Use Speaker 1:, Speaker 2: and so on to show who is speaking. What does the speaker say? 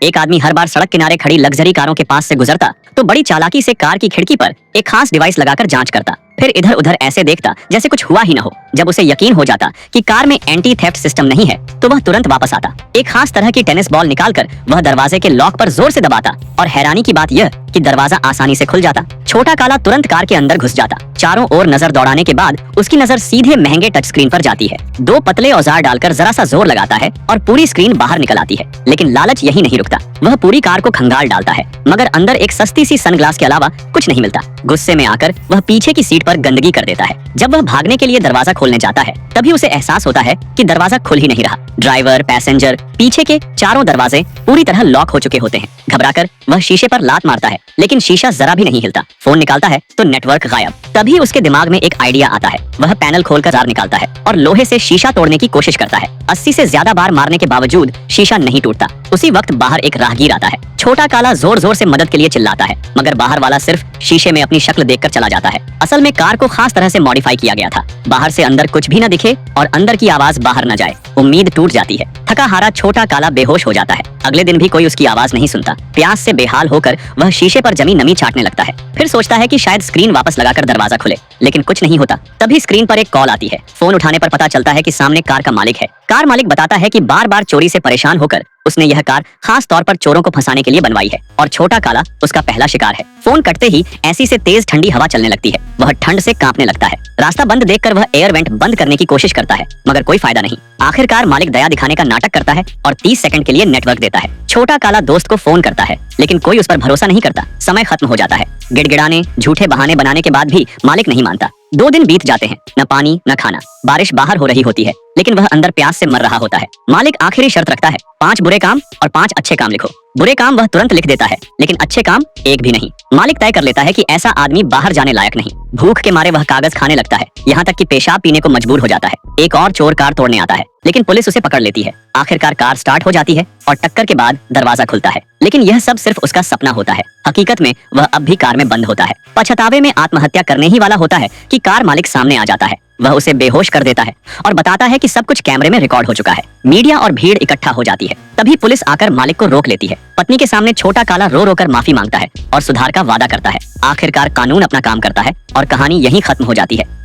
Speaker 1: एक आदमी हर बार सड़क किनारे खड़ी लग्जरी कारों के पास से गुजरता तो बड़ी चालाकी से कार की खिड़की पर एक खास डिवाइस लगाकर जांच करता, फिर इधर उधर ऐसे देखता जैसे कुछ हुआ ही न हो। जब उसे यकीन हो जाता कि कार में एंटी थेफ्ट सिस्टम नहीं है तो वह तुरंत वापस आता, एक खास तरह की टेनिस बॉल निकालकर वह दरवाजे के लॉक पर जोर से दबाता और हैरानी की बात यह कि दरवाजा आसानी से खुल जाता। छोटा काला तुरंत कार के अंदर घुस जाता। चारों ओर नजर दौड़ाने के बाद उसकी नजर सीधे महंगे टच स्क्रीन पर जाती है। दो पतले औजार डालकर जरा सा जोर लगाता है और पूरी स्क्रीन बाहर निकल आती है। लेकिन लालच यही नहीं रुकता, वह पूरी कार को खंगाल डालता है मगर अंदर एक सस्ती सी सनग्लास के अलावा कुछ नहीं मिलता। गुस्से में आकर वह पीछे की सीट पर गंदगी कर देता है। जब वह भागने के लिए दरवाजा खोलने जाता है तभी उसे एहसास होता है कि दरवाजा खुल ही नहीं रहा। ड्राइवर, पैसेंजर, पीछे के चारों दरवाजे पूरी तरह लॉक हो चुके होते हैं। घबराकर वह शीशे पर लात मारता है लेकिन शीशा जरा भी नहीं हिलता। फोन निकालता है तो नेटवर्क गायब। तभी उसके दिमाग में एक आइडिया आता है। वह पैनल खोलकर जार निकालता है और लोहे से शीशा तोड़ने की कोशिश करता है। 80 से ज्यादा बार मारने के बावजूद शीशा नहीं टूटता। उसी वक्त बाहर एक राहगीर आता है। छोटा काला जोर जोर से मदद के लिए चिल्लाता है मगर बाहर वाला सिर्फ शीशे में अपनी शक्ल देखकर चला जाता है। असल में कार को खास तरह से मॉडिफाई किया गया था, बाहर से अंदर कुछ भी न दिखे और अंदर की आवाज बाहर न जाए। उम्मीद टूट जाती है। थका हारा छोटा काला बेहोश हो जाता है। अगले दिन भी कोई उसकी आवाज नहीं सुनता। प्यास से बेहाल होकर वह शीशे पर जमी नमी चाटने लगता है। फिर सोचता है कि शायद स्क्रीन वापस लगाकर दरवाजा खुले, लेकिन कुछ नहीं होता। तभी स्क्रीन पर एक कॉल आती है। फोन उठाने पर पता चलता है कि सामने कार का मालिक है। कार मालिक बताता है कि बार बार चोरी से परेशान होकर उसने यह कार खास तौर पर चोरों को फंसाने के लिए बनवाई है और छोटा काला उसका पहला शिकार है। फोन कटते ही ऐसी से तेज ठंडी हवा चलने लगती है। वह ठंड से कांपने लगता है। रास्ता बंद देखकर वह एयर वेंट बंद करने की कोशिश करता है मगर कोई फायदा नहीं। आखिरकार मालिक दया दिखाने का नाटक करता है और 30 सेकंड के लिए नेटवर्क देता है। छोटा काला दोस्त को फोन करता है लेकिन कोई उस पर भरोसा नहीं करता। समय खत्म हो जाता है। गिड़गिड़ाने, झूठे बहाने बनाने के बाद भी मालिक नहीं मानता। 2 दिन बीत जाते हैं, न पानी न खाना। बारिश बाहर हो रही होती है लेकिन वह अंदर प्यास से मर रहा होता है। मालिक आखिरी शर्त रखता है, 5 बुरे काम और 5 अच्छे काम लिखो। बुरे काम वह तुरंत लिख देता है लेकिन अच्छे काम एक भी नहीं। मालिक तय कर लेता है कि ऐसा आदमी बाहर जाने लायक नहीं। भूख के मारे वह कागज खाने लगता है, यहाँ तक कि पेशाब पीने को मजबूर हो जाता है। एक और चोर कार तोड़ने आता है लेकिन पुलिस उसे पकड़ लेती है। आखिरकार कार स्टार्ट हो जाती है और टक्कर के बाद दरवाजा खुलता है। लेकिन यह सब सिर्फ उसका सपना होता है। हकीकत में वह अब भी कार में बंद होता है। पछतावे में आत्महत्या करने ही वाला होता है कि कार मालिक सामने आ जाता है। वह उसे बेहोश कर देता है और बताता है कि सब कुछ कैमरे में रिकॉर्ड हो चुका है। मीडिया और भीड़ इकट्ठा हो जाती है। तभी पुलिस आकर मालिक को रोक लेती है। पत्नी के सामने छोटा काला रो रो कर माफी मांगता है और सुधार का वादा करता है। आखिरकार कानून अपना काम करता है और कहानी यहीं खत्म हो जाती है।